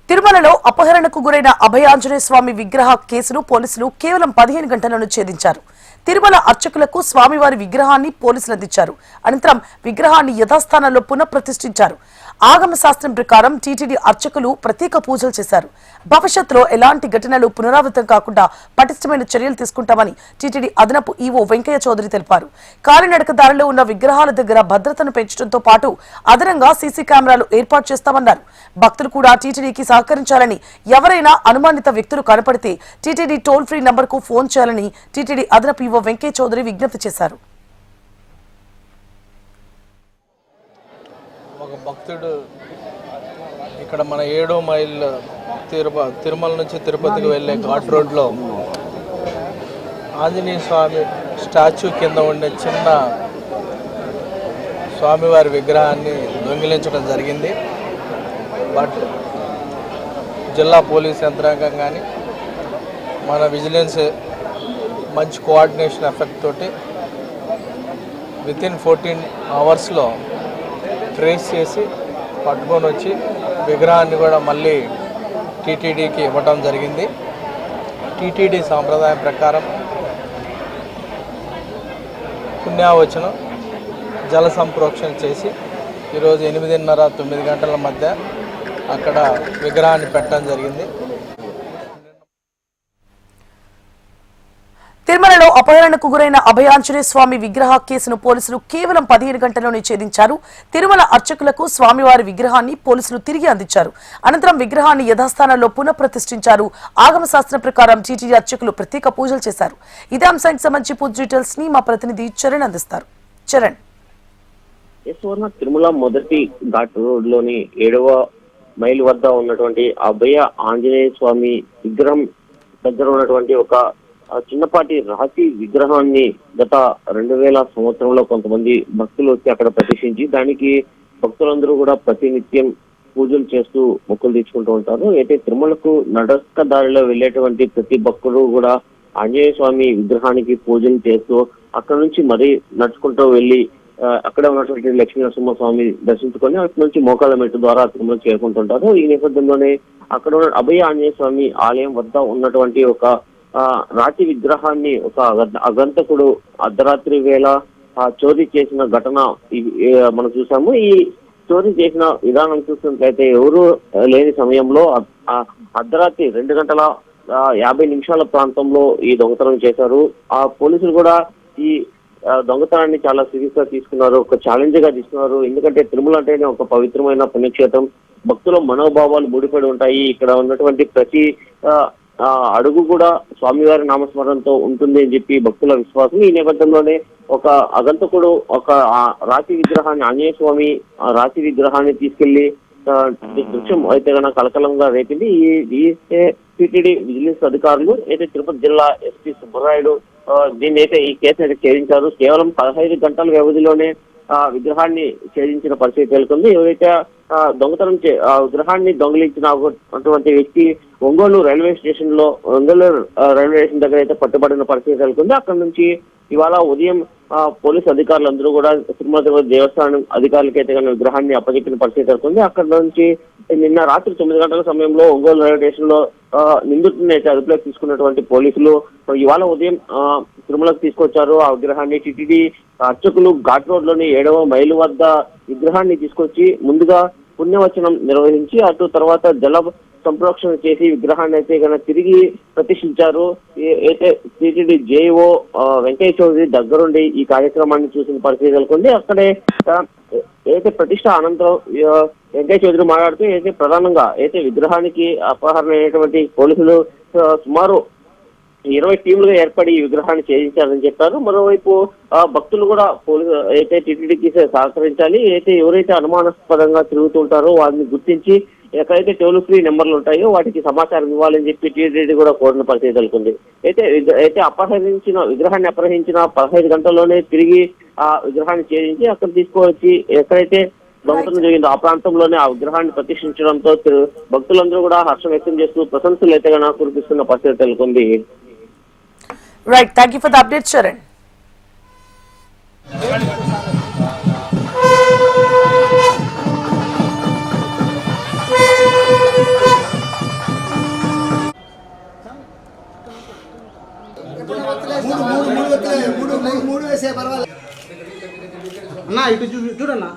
తిరుమలలో అపహరణకు గురైన అభయాంజనేయ స్వామి విగ్రహ కేసును పోలీసులు కేవలం 15 గంటలను ఛేదించారు. తిరుమల అర్చకులకు స్వామివారి విగ్రహాన్ని పోలీసులు అందించారు. అనంతరం విగ్రహాన్ని యథాస్థానంలో పునఃప్రతిష్ఠించారు. ఆగమ శాస్త్రం ప్రకారం టీటీడీ అర్చకులు ప్రత్యేక పూజలు చేశారు. భవిష్యత్తులో ఎలాంటి ఘటనలు పునరావృతం కాకుండా పటిష్టమైన చర్యలు తీసుకుంటామని టీటీడీ అదనపు ఈవో వెంకయ్య చౌదరి తెలిపారు. కాలినడక దారిలో ఉన్న విగ్రహాల దగ్గర భద్రతను పెంచడంతో పాటు అదనంగా సీసీ కెమెరాలు ఏర్పాటు చేస్తామన్నారు. భక్తులు కూడా టీటీడీకి సహకరించాలని, ఎవరైనా అనుమానిత వ్యక్తులు కనపడితే టీటీడీ టోల్ ఫ్రీ నంబర్కు ఫోన్ చేయాలని టీటీడీ అదనపు ఈవో వెంకయ్య చౌదరి విజ్ఞప్తి చేశారు. ఒక భక్తుడు ఇక్కడ మన 7వ మైల్ తిరుమల నుంచి తిరుపతికి వెళ్ళే ఘాట్ రోడ్లో ఆంజనేయ స్వామి స్టాచ్యూ కింద ఉండే చిన్న స్వామివారి విగ్రహాన్ని దొంగిలించడం జరిగింది. బట్ జిల్లా పోలీస్ యంత్రాంగం కానీ మన విజిలెన్స్ మంచి కోఆర్డినేషన్ ఎఫెక్ట్ తోటి వితిన్ 14 అవర్స్లో ట్రేస్ చేసి పట్టుకొని వచ్చి విగ్రహాన్ని కూడా మళ్ళీ టీటీడీకి ఇవ్వటం జరిగింది. టీటీడీ సాంప్రదాయం ప్రకారం పుణ్యావచనం జల సంప్రోక్షణ చేసి ఈరోజు 8:30 9 గంటల మధ్య అక్కడ విగ్రహాన్ని పెట్టడం జరిగింది. తిరుమలలో అపహరణకు గురైన అభయాంజనేయ స్వామి విగ్రహ కేసును పోలీసులు కేవలం 15 గంటల్లోనే ఛేదించారు. తిరుమల అర్చకులకు స్వామివారి విగ్రహాన్ని పోలీసులు తిరిగి అందించారు. అనంతరం విగ్రహాన్ని యథాస్థానంలో పునఃప్రతిష్ఠించారు. ఆగమ శాస్త్రం ప్రకారం టీటీడీ అర్చకులు ప్రత్యేక పూజలు చేశారు. ఇదే అంశానికి సంబంధించి పూజ డీటెయిల్స్ ని మా ప్రతినిధి చరణ్ అందిస్తారు. చరణ్, తిరుమల మొదటి ఘాట్ రోడ్ లోని 7వ మైల్ వద్ద ఉన్నటువంటి అభయ ఆంజనేయ స్వామి విగ్రహం దగ్గర ఉన్నటువంటి ఒక చిన్నపాటి రాతి విగ్రహాన్ని గత 2000 సంవత్సరంలో కొంతమంది భక్తులు వచ్చి అక్కడ ప్రతిష్ఠించి దానికి భక్తులందరూ కూడా ప్రతినిత్యం పూజలు చేస్తూ మొక్కులు తీర్చుకుంటూ ఉంటారు. అయితే తిరుమలకు నడక దారిలో వెళ్ళేటువంటి ప్రతి భక్తుడు కూడా ఆంజనేయ స్వామి విగ్రహానికి పూజలు చేస్తూ అక్కడ నుంచి మరీ నడుచుకుంటూ వెళ్ళి అక్కడ ఉన్నటువంటి లక్ష్మీ నరసింహస్వామి దర్శించుకొని అక్కడి నుంచి మోకాళ్ళ మెట్టు ద్వారా తిరుమల చేరుకుంటుంటారు. ఈ నేపథ్యంలోనే అక్కడ ఉన్న అభయ ఆంజనేయ స్వామి ఆలయం వద్ద ఉన్నటువంటి ఒక రాతి విగ్రహాన్ని ఒక అగంతకుడు అర్ధరాత్రి వేళ చోరీ చేసిన ఘటన మనం చూసాము. ఈ చోరీ చేసిన విధానం చూసినట్లయితే ఎవరు లేని సమయంలో అర్ధరాత్రి 2:50 ప్రాంతంలో ఈ దొంగతనం చేశారు. ఆ పోలీసులు కూడా ఈ దొంగతనాన్ని చాలా సీరియస్ గా తీసుకున్నారు, ఒక ఛాలెంజ్ గా తీసుకున్నారు. ఎందుకంటే తిరుమల అంటేనే ఒక పవిత్రమైన పుణ్యక్షేత్రం, భక్తుల మనోభావాలు ముడిపడి ఉంటాయి. ఇక్కడ ఉన్నటువంటి ప్రతి అడుగు కూడా స్వామివారి నామస్మరణతో ఉంటుంది అని చెప్పి భక్తుల విశ్వాసం. ఈ నేపథ్యంలోనే ఒక అగంతకుడు ఒక రాతి విగ్రహాన్ని ఆంజనేయ స్వామి రాతి విగ్రహాన్ని తీసుకెళ్లి దృశ్యం అయితే కనుక కలకలంగా రేపింది. ఈ టీటీడీ విజిలెన్స్ అధికారులు అయితే తిరుపతి జిల్లా ఎస్పీ సుబ్బరాయుడు దీన్ని అయితే ఈ కేసు అయితే ఛేదించారు. కేవలం 15 గంటల వ్యవధిలోనే విగ్రహాన్ని ఛేదించిన పరిస్థితి నెలకొంది. ఎవరైతే దొంగతనం విగ్రహాన్ని దొంగిలించినటువంటి వ్యక్తి ఒంగోలు రైల్వే స్టేషన్ దగ్గర అయితే పట్టుబడిన పరిస్థితి నెలకొంది. అక్కడ నుంచి ఇవాళ ఉదయం పోలీసు అధికారులందరూ కూడా తిరుమల తిరుపతి దేవస్థానం అధికారులకైతే కానీ విగ్రహాన్ని అప్పచెప్పిన పరిస్థితి నెలకొంది. అక్కడ నుంచి నిన్న రాత్రి 9 గంటల సమయంలో ఒంగోలు రైల్వే స్టేషన్ లో నిందితుడిని అయితే అదుపులోకి తీసుకున్నటువంటి పోలీసులు ఇవాళ ఉదయం తిరుమలకు తీసుకొచ్చారు. ఆ విగ్రహాన్ని టీటీడీ అర్చకులు ఘాట్ రోడ్ లోని 7వ మైలు వద్ద విగ్రహాన్ని తీసుకొచ్చి ముందుగా పుణ్యవచనం నిర్వహించి అటు తర్వాత జల సంప్రోక్షణ చేసి విగ్రహాన్ని అయితే కనుక తిరిగి ప్రతిష్ఠించారు. అయితే టీటీడీ జేఈఓ వెంకయ్య చౌదరి దగ్గరుండి ఈ కార్యక్రమాన్ని చూసిన పరిస్థితి నెలకొంది. అక్కడే అయితే ప్రతిష్ట అనంతరం వెంకయ్య చౌదరి మాట్లాడుతూ అయితే ప్రధానంగా అయితే విగ్రహానికి అపహరణ అయినటువంటి పోలీసులు సుమారు 20 టీంలుగా ఏర్పడి ఈ విగ్రహాన్ని ఛేదించారని చెప్పారు. మరోవైపు భక్తులు కూడా అయితే టీటీడీకి సహకరించాలి. అయితే ఎవరైతే అనుమానాస్పదంగా తిరుగుతుంటారో వారిని గుర్తించి ఎక్కడైతే టోల్ ఫ్రీ నెంబర్లు ఉంటాయో వాటికి సమాచారం ఇవ్వాలని చెప్పి టీటీడీ కూడా కోరిన పరిస్థితి నెలకొంది. అయితే విగ్రహాన్ని అపహరించిన 15 గంటల్లోనే తిరిగి ఆ విగ్రహాన్ని ఛేదించి అక్కడ తీసుకువచ్చి ఎక్కడైతే దొంగతనం జరిగిందో ఆ ప్రాంతంలోనే ఆ విగ్రహాన్ని ప్రతిష్ఠించడంతో భక్తులందరూ కూడా హర్షం వ్యక్తం చేస్తూ ప్రశంసలు అయితే కురిపిస్తున్న పరిస్థితి నెలకొంది. Right, thank you for the update, Sharan. మూడు వేసే పర్వాలేదు అన్నా ఇటు చూడన్నా